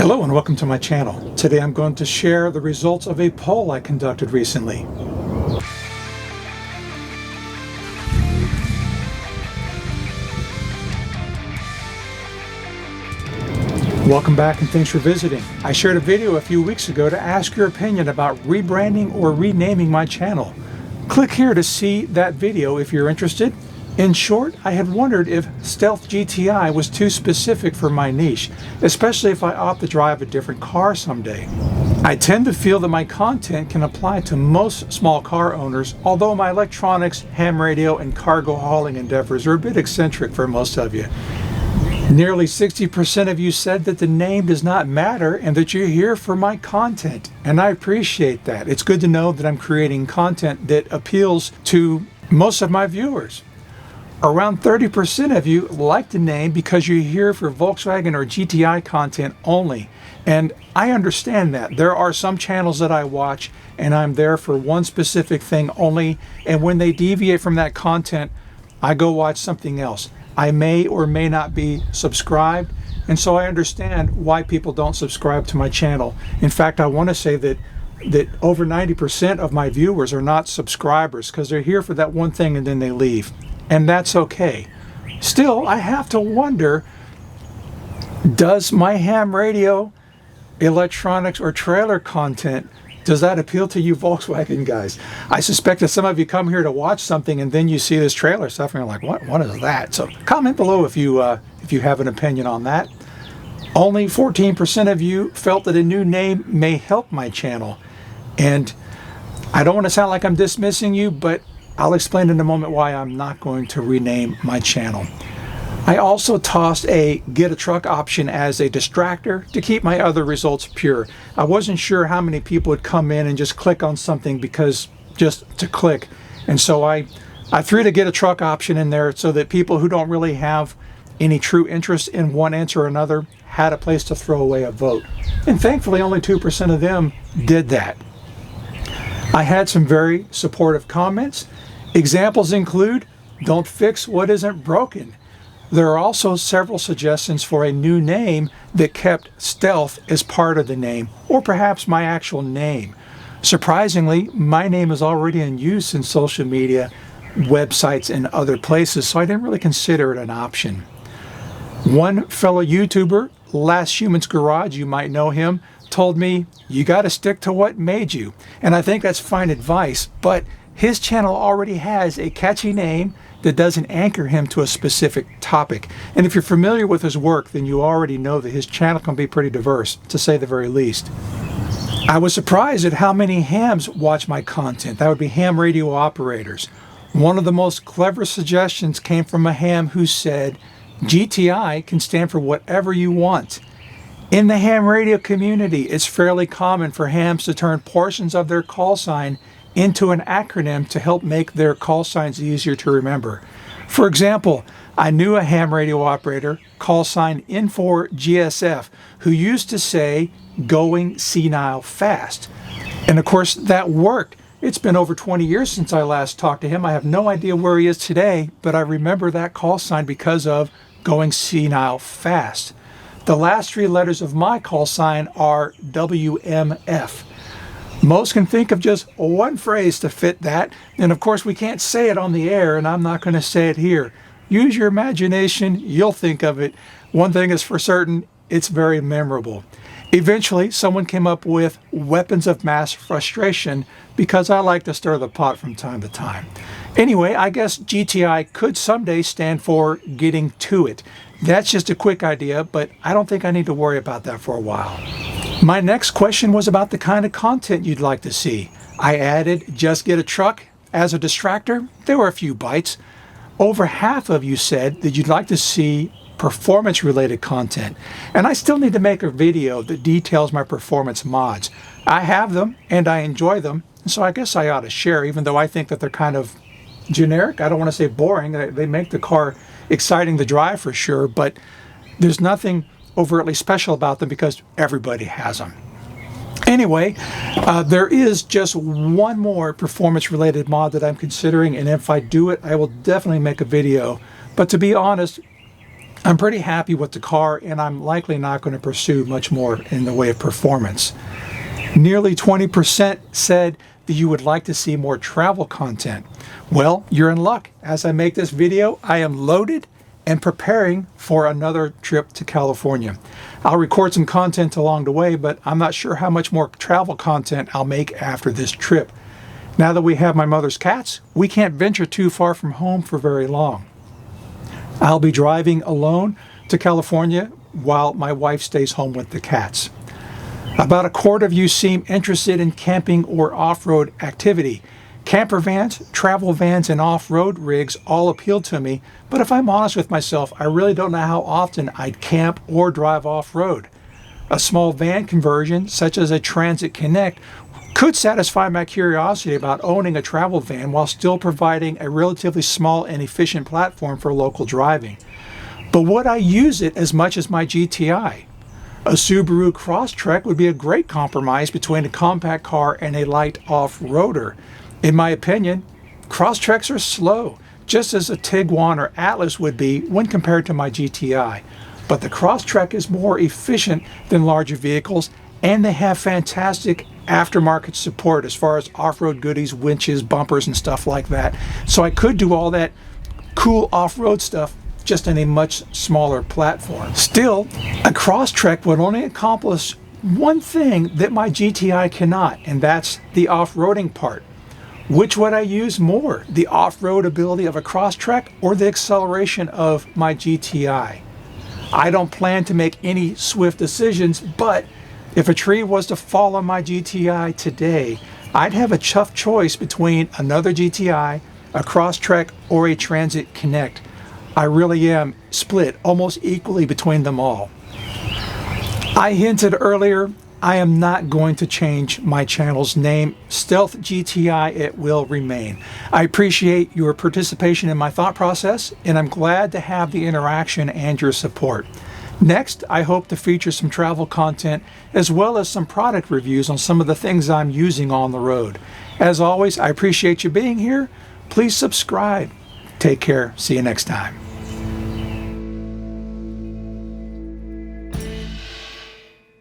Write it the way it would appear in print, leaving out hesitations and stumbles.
Hello and welcome to my channel. Today I'm going to share the results of a poll I conducted recently. Welcome back and thanks for visiting. I shared a video a few weeks ago to ask your opinion about rebranding or renaming my channel. Click here to see that video if you're interested. In short, I had wondered if StealthGTI was too specific for my niche, especially if I opt to drive a different car someday. I tend to feel that my content can apply to most small car owners, although my electronics, ham radio, and cargo hauling endeavors are a bit eccentric for most of you. Nearly 60% of you said that the name does not matter and that you're here for my content, and I appreciate that. It's good to know that I'm creating content that appeals to most of my viewers. Around 30% of you like the name because you're here for Volkswagen or GTI content only. And I understand that. There are some channels that I watch and I'm there for one specific thing only. And when they deviate from that content, I go watch something else. I may or may not be subscribed. And so I understand why people don't subscribe to my channel. In fact, I want to say that over 90% of my viewers are not subscribers because they're here for that one thing and then they leave. And that's okay. Still, I have to wonder, does my ham radio, electronics, or trailer content, does that appeal to you Volkswagen guys? I suspect that some of you come here to watch something and then you see this trailer stuff and you're like, what is that? So comment below if you have an opinion on that. Only 14% of you felt that a new name may help my channel. And I don't want to sound like I'm dismissing you, but I'll explain in a moment why I'm not going to rename my channel. I also tossed a get a truck option as a distractor to keep my other results pure. I wasn't sure how many people would come in and just click on something because just to click. And so I threw the get a truck option in there so that people who don't really have any true interest in one answer or another had a place to throw away a vote. And thankfully only 2% of them did that. I had some very supportive comments. Examples include, don't fix what isn't broken. There are also several suggestions for a new name that kept stealth as part of the name, or perhaps my actual name. Surprisingly, my name is already in use in social media, websites, and other places, so I didn't really consider it an option. One fellow YouTuber, Last Human's Garage, you might know him, told me, you got to stick to what made you. And I think that's fine advice, but his channel already has a catchy name that doesn't anchor him to a specific topic. And if you're familiar with his work, then you already know that his channel can be pretty diverse, to say the very least. I was surprised at how many hams watch my content. That would be ham radio operators. One of the most clever suggestions came from a ham who said, GTI can stand for whatever you want. In the ham radio community, it's fairly common for hams to turn portions of their call sign into an acronym to help make their call signs easier to remember. For example, I knew a ham radio operator, call sign N4GSF, who used to say, going senile fast. And of course, that worked. It's been over 20 years since I last talked to him. I have no idea where he is today, but I remember that call sign because of going senile fast. The last three letters of my call sign are WMF. Most can think of just one phrase to fit that, and of course we can't say it on the air, and I'm not going to say it here. Use your imagination, you'll think of it. One thing is for certain, it's very memorable. Eventually, someone came up with weapons of mass frustration because I like to stir the pot from time to time. Anyway, I guess GTI could someday stand for getting to it. That's just a quick idea, but I don't think I need to worry about that for a while. My next question was about the kind of content you'd like to see. I added just get a truck as a distractor. There were a few bites. Over half of you said that you'd like to see performance-related content. And I still need to make a video that details my performance mods. I have them and I enjoy them, so I guess I ought to share, even though I think that they're kind of generic. I don't want to say boring. They make the car exciting to drive for sure, but there's nothing overtly special about them because everybody has them. Anyway, there is just one more performance-related mod that I'm considering, and if I do it, I will definitely make a video. But to be honest, I'm pretty happy with the car, and I'm likely not going to pursue much more in the way of performance. Nearly 20% said that you would like to see more travel content. Well, you're in luck. As I make this video, I am loaded and preparing for another trip to California. I'll record some content along the way, but I'm not sure how much more travel content I'll make after this trip. Now that we have my mother's cats, we can't venture too far from home for very long. I'll be driving alone to California while my wife stays home with the cats. About a quarter of you seem interested in camping or off-road activity. Camper vans, travel vans, and off-road rigs all appeal to me, but if I'm honest with myself, I really don't know how often I'd camp or drive off-road. A small van conversion, such as a Transit Connect, could satisfy my curiosity about owning a travel van while still providing a relatively small and efficient platform for local driving. But would I use it as much as my GTI? A Subaru Crosstrek would be a great compromise between a compact car and a light off-roader. In my opinion, Crosstreks are slow, just as a Tiguan or Atlas would be when compared to my GTI. But the Crosstrek is more efficient than larger vehicles, and they have fantastic aftermarket support as far as off-road goodies, winches, bumpers, and stuff like that. So I could do all that cool off-road stuff just in a much smaller platform. Still, a Crosstrek would only accomplish one thing that my GTI cannot, and that's the off-roading part. Which would I use more, the off-road ability of a Crosstrek or the acceleration of my GTI? I don't plan to make any swift decisions, but if a tree was to fall on my GTI today, I'd have a tough choice between another GTI, a Crosstrek, or a Transit Connect. I really am split almost equally between them all. I hinted earlier, I am not going to change my channel's name. StealthGTI, it will remain. I appreciate your participation in my thought process, and I'm glad to have the interaction and your support. Next, I hope to feature some travel content as well as some product reviews on some of the things I'm using on the road. As always, I appreciate you being here. Please subscribe. Take care. See you next time.